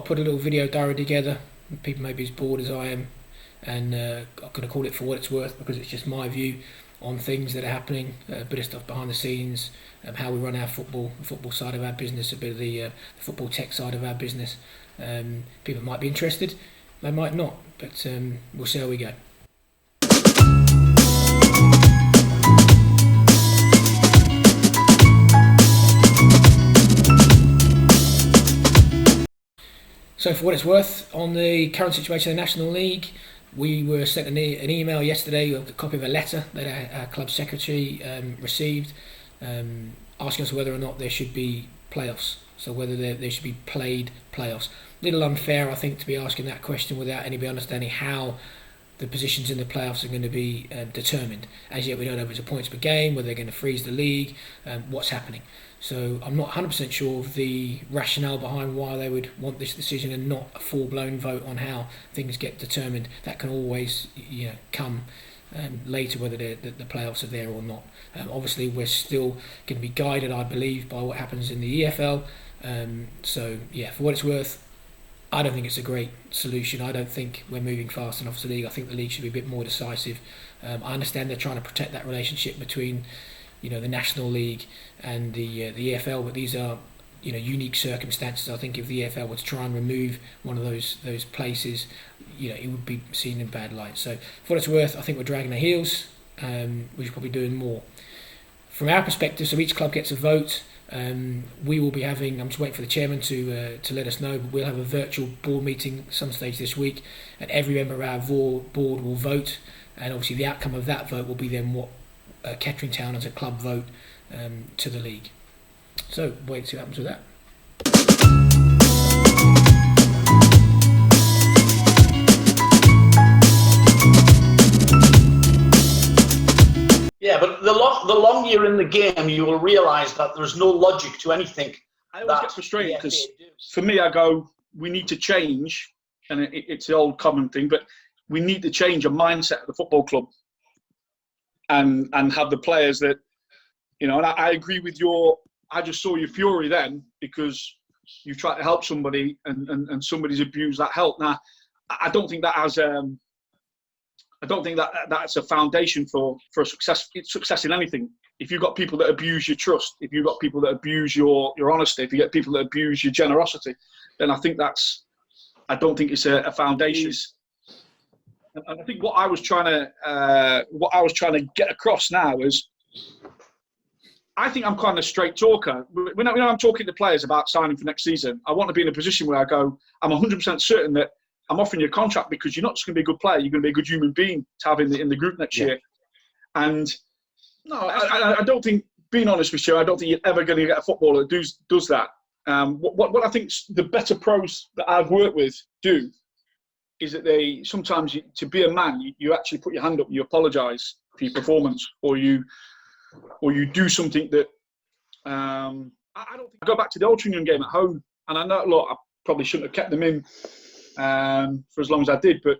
I'll put a little video diary together. People may be as bored as I am, and I'm going to call it For What It's Worth, because it's just my view on things that are happening, a bit of stuff behind the scenes, how we run our football, the football side of our business, a bit of the football tech side of our business. People might be interested, they might not, but we'll see how we go. So for what it's worth, on the current situation in the National League, we were sent an email yesterday, a copy of a letter that our club secretary received, asking us whether or not there should be playoffs. So whether there should be played playoffs. A little unfair, I think, to be asking that question without anybody understanding how the positions in the playoffs are going to be determined. As yet, we don't know if it's a points per game, whether they're going to freeze the league, what's happening. So I'm not 100% sure of the rationale behind why they would want this decision and not a full-blown vote on how things get determined. That can always come later, whether the playoffs are there or not. Obviously, we're still going to be guided, I believe, by what happens in the EFL. So, for what it's worth, I don't think it's a great solution. I don't think we're moving fast enough to the league. I think the league should be a bit more decisive. I understand they're trying to protect that relationship between the National League and the EFL, but these are unique circumstances. I think if the EFL were to try and remove one of those places, it would be seen in bad light. So for what it's worth, I think we're dragging our heels. We should probably be doing more. From our perspective, so each club gets a vote. We will be having, I'm just waiting for the chairman to let us know, but we'll have a virtual board meeting some stage this week, and every member of our board will vote, and obviously the outcome of that vote will be then what Kettering Town as a club vote to the league. So wait to see what happens with that. Yeah, but the longer you're in the game, you will realise that there's no logic to anything. I always get frustrated because for me, I go, we need to change, and it's the old common thing, but we need to change a mindset of the football club and have the players that, and I agree with I just saw your fury then because you've tried to help somebody and somebody's abused that help. Now, I don't think that has I don't think that's a foundation for success in anything. If you've got people that abuse your trust, if you've got people that abuse your honesty, if you get people that abuse your generosity, then I don't think it's a foundation. And I think what I was trying to get across now is, I think I'm kind of a straight talker. When I'm talking to players about signing for next season, I want to be in a position where I go, I'm 100% certain that I'm offering you a contract because you're not just going to be a good player, you're going to be a good human being to have in the group next year. And no, I don't think, being honest with you, I don't think you're ever going to get a footballer that does that. What I think the better pros that I've worked with do is that they sometimes, to be a man, you actually put your hand up and you apologise for your performance, or you do something that I don't think. I go back to the Altrincham game at home, and I know, look, I probably shouldn't have kept them in for as long as I did, but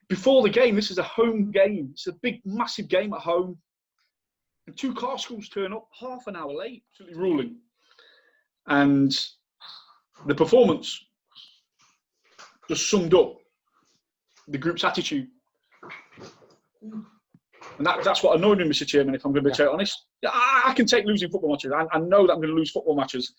before the game, this is a home game. It's a big, massive game at home, and two car schools turn up half an hour late, absolutely ruling, and the performance just summed up the group's attitude. And that's what annoyed me, Mr. Chairman, if I'm going to be totally honest. Yeah, I can take losing football matches. I know that I'm going to lose football matches.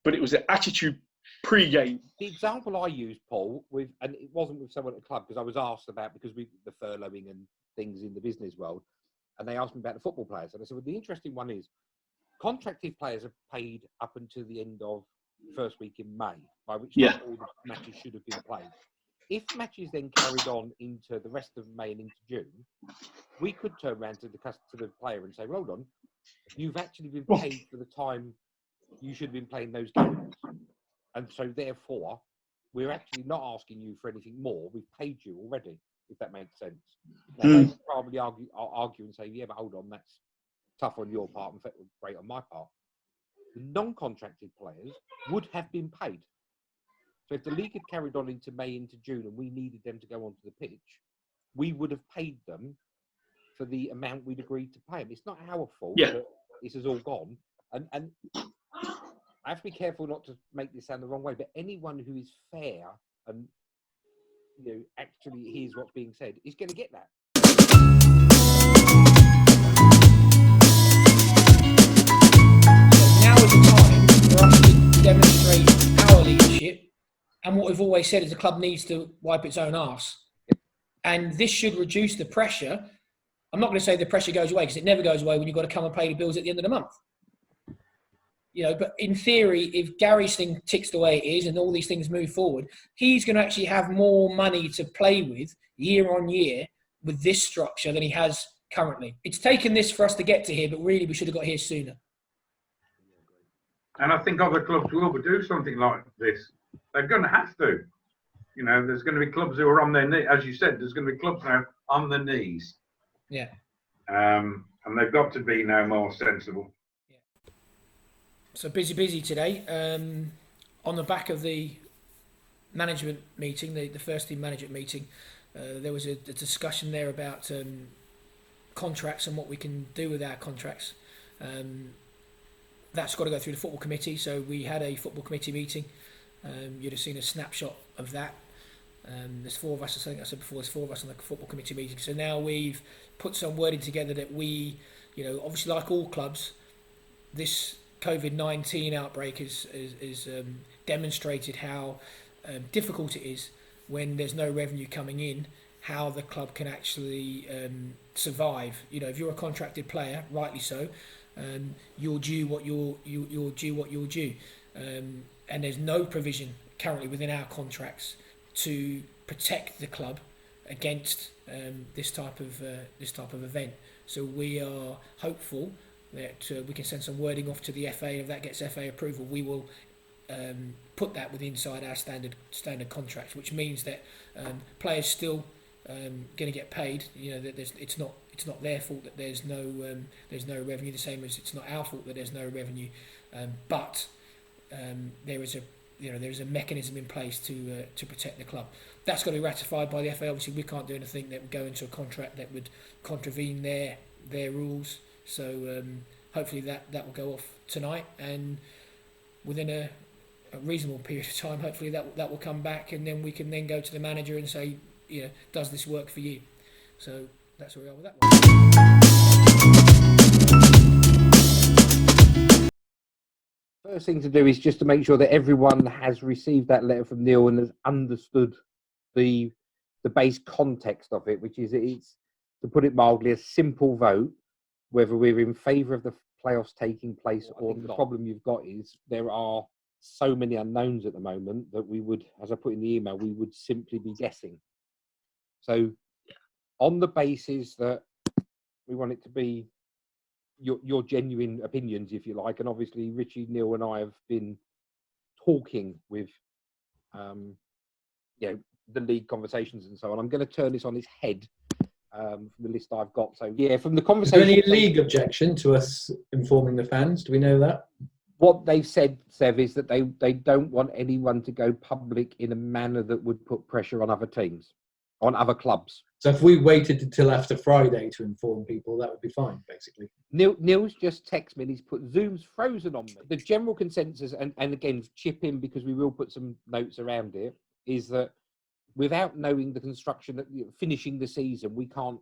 But it was the attitude pre-game. The example I used, Paul, and it wasn't with someone at the club, because I was asked about, because we the furloughing and things in the business world, and they asked me about the football players. And I said, well, the interesting one is contracted players are paid up until the end of first week in May, by which time all the matches should have been played. If matches then carried on into the rest of May and into June, we could turn around to the player and say, well, hold on, you've actually been paid for the time you should have been playing those games. And so therefore, we're actually not asking you for anything more. We've paid you already, if that makes sense. Now, they would probably argue and say, yeah, but hold on, that's tough on your part and great on my part. The non-contracted players would have been paid. So if the league had carried on into May, into June, and we needed them to go onto the pitch, we would have paid them for the amount we'd agreed to pay them. It's not our fault that this has all gone. And I have to be careful not to make this sound the wrong way, but anyone who is fair and actually hears what's being said is going to get that. So now is the time for us to demonstrate our leadership, and what we've always said is the club needs to wipe its own arse. And this should reduce the pressure. I'm not going to say the pressure goes away, because it never goes away when you've got to come and pay the bills at the end of the month. But in theory, if Gary's thing ticks the way it is and all these things move forward, he's going to actually have more money to play with year on year with this structure than he has currently. It's taken this for us to get to here, but really we should have got here sooner. And I think other clubs will do something like this. They're going to have to. There's going to be clubs who are on their knees. As you said, there's going to be clubs now on their knees. Yeah. And they've got to be now more sensible. Yeah. So busy today. On the back of the management meeting, the first team management meeting, there was a discussion there about contracts and what we can do with our contracts. That's got to go through the football committee. So we had a football committee meeting. You'd have seen a snapshot of that. There's 4 of us, I think I said before, there's 4 of us on the football committee meeting. So now we've put some wording together that we, obviously like all clubs, this COVID-19 outbreak has demonstrated how difficult it is when there's no revenue coming in, how the club can actually survive. If you're a contracted player, rightly so, you're due what you're due. And there's no provision currently within our contracts to protect the club against this type of event. So we are hopeful that we can send some wording off to the FA. If that gets FA approval, we will put that within inside our standard contracts, which means that players still going to get paid. That it's not their fault that there's no revenue. The same as it's not our fault that there's no revenue, but there is a mechanism in place to protect the club. That's got to be ratified by the FA. Obviously, we can't do anything that would go into a contract that would contravene their rules. So hopefully that will go off tonight, and within a reasonable period of time, hopefully that will come back, and then we can then go to the manager and say, does this work for you? So that's where we are with that one. First thing to do is just to make sure that everyone has received that letter from Neil and has understood the base context of it, which is it's, to put it mildly, a simple vote whether we're in favour of the playoffs taking place or the problem you've got is there are so many unknowns at the moment that we would, as I put in the email, we would simply be guessing. So on the basis that we want it to be your genuine opinions, if you like, and obviously Richie, Neil and I have been talking with the league conversations and so on. I'm going to turn this on its head from the list I've got. So from the conversation. Is there any league objection to us informing the fans? Do we know that? What they've said, Sev, is that they don't want anyone to go public in a manner that would put pressure on other teams, on other clubs. So if we waited until after Friday to inform people, that would be fine, basically. Neil's just texted me and he's put Zoom's frozen on me. The general consensus, and again, chip in because we will put some notes around it, is that without knowing the construction, finishing the season, we can't,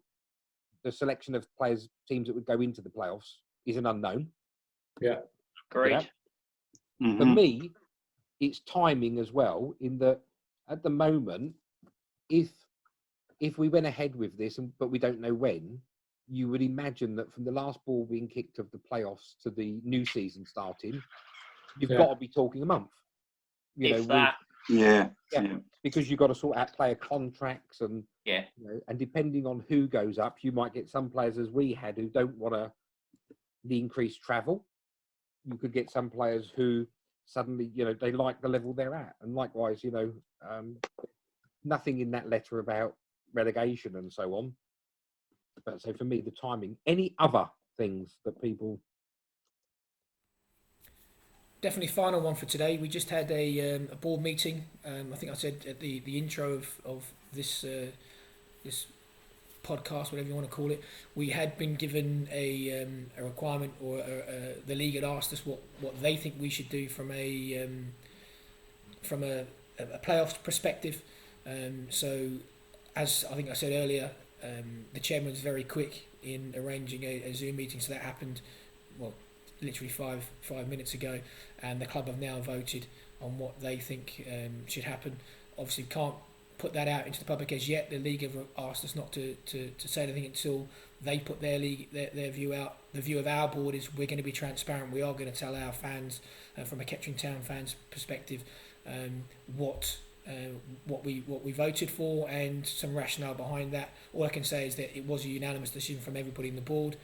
the selection of players, teams that would go into the playoffs is an unknown. Yeah. Great. Yeah. Mm-hmm. For me, it's timing as well, in that at the moment, if we went ahead with this, but we don't know when, you would imagine that from the last ball being kicked of the playoffs to the new season starting, you've got to be talking a month. Because you've got to sort out player contracts and and depending on who goes up, you might get some players, as we had, who don't want the increased travel. You could get some players who suddenly, they like the level they're at, and likewise, nothing in that letter about relegation and so on. But so for me, the timing. Any other things that people? Definitely final one for today. We just had a board meeting. I think I said at the intro of this podcast, whatever you want to call it, we had been given a requirement, or the league had asked us what they think we should do from a playoffs perspective. So, as I think I said earlier, the chairman was very quick in arranging a Zoom meeting, so that happened, well, literally five minutes ago, and the club have now voted on what they think should happen. Obviously, can't put that out into the public as yet. The league have asked us not to say anything until they put their view out. The view of our board is we're going to be transparent. We are going to tell our fans, from a Kettering Town fans perspective, what we voted for and some rationale behind that. All I can say is that it was a unanimous decision from everybody in the board,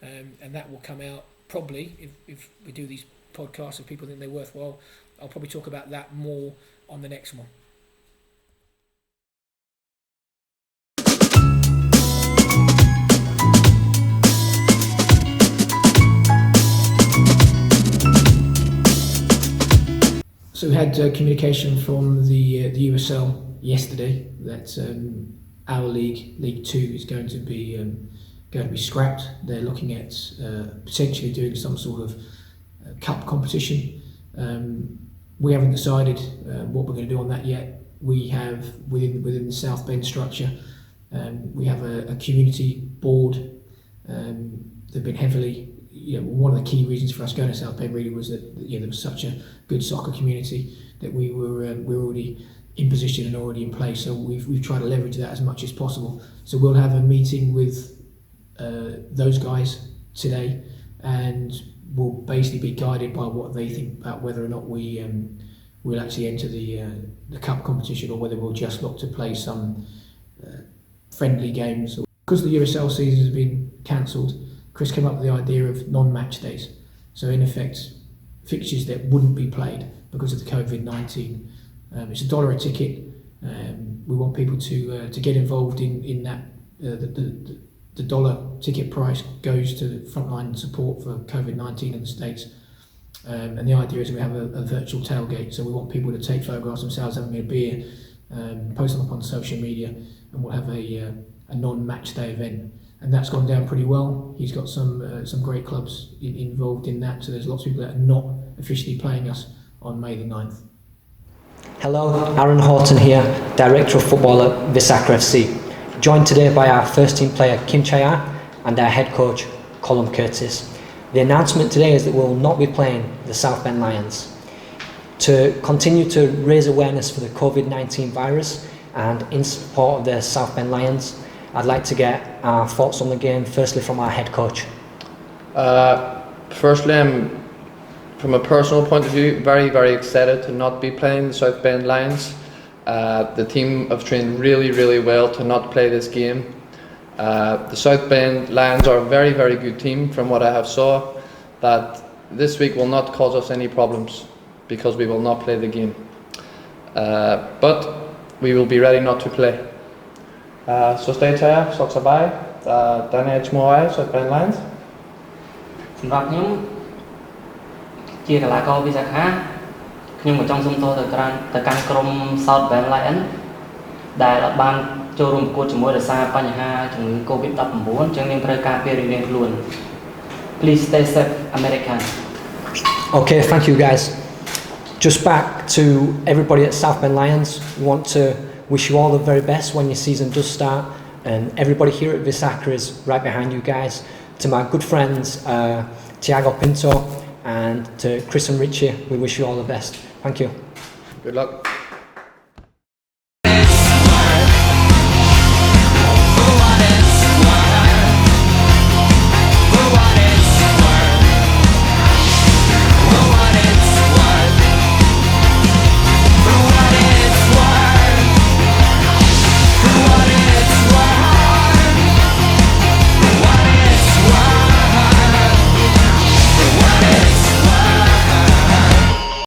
and that will come out probably if we do these podcasts, if people think they're worthwhile. I'll probably talk about that more on the next one. So we had communication from the USL yesterday that our League 2 is going to be scrapped. They're looking at potentially doing some sort of cup competition. We haven't decided what we're going to do on that yet. We have within the South Bend structure, we have a community board. They've been heavily. One of the key reasons for us going to South Bend really was that there was such a good soccer community that we were already in position and already in place. So we've tried to leverage that as much as possible. So we'll have a meeting with those guys today, and we'll basically be guided by what they think about whether or not we'll actually enter the cup competition, or whether we'll just look to play some friendly games. Because the USL season has been cancelled, Chris came up with the idea of non-match days. So in effect, fixtures that wouldn't be played because of the COVID-19. It's $1 a ticket. We want people to get involved in that. The dollar ticket price goes to frontline support for COVID-19 in the States. And the idea is we have a virtual tailgate. So we want people to take photographs themselves having a beer, post them up on social media, and we'll have a non-match day event. And that's gone down pretty well. He's got some great clubs involved in that, so there's lots of people that are not officially playing us on May the 9th. Hello, Aaron Horton here, Director of Football at Visakra FC. Joined today by our first team player Kim Chaya and our head coach Colin Curtis. The announcement today is that we will not be playing the South Bend Lions. To continue to raise awareness for the COVID-19 virus and in support of the South Bend Lions, I'd like to get our thoughts on the game, firstly from our head coach. Firstly, I'm, from a personal point of view, very, very excited to not be playing the South Bend Lions. The team have trained really, really well to not play this game. The South Bend Lions are a very, very good team from what I have saw, that this week will not cause us any problems because we will not play the game. But we will be ready not to play. So stay tuned, so bye. Danny Moai, South Bend Lions. សម្រាប់ខ្ញុំជាកីឡាករវិសាខាខ្ញុំក៏ចង់សុំទោសទៅកាន់ក្រុម South Bend Lions ដែលអត់បានចូលរួមប្រកួតជាមួយដោយសារបញ្ហាជំងឺ COVID-19 អញ្ចឹងយើងត្រូវការពេលរៀងខ្លួន Please stay safe, American. Okay, thank you guys. Just back to everybody at South Bend Lions. We want to wish you all the very best when your season does start, and everybody here at Visakra is right behind you guys. To my good friends Tiago Pinto and to Chris and Richie, we wish you all the best. Thank you. Good luck.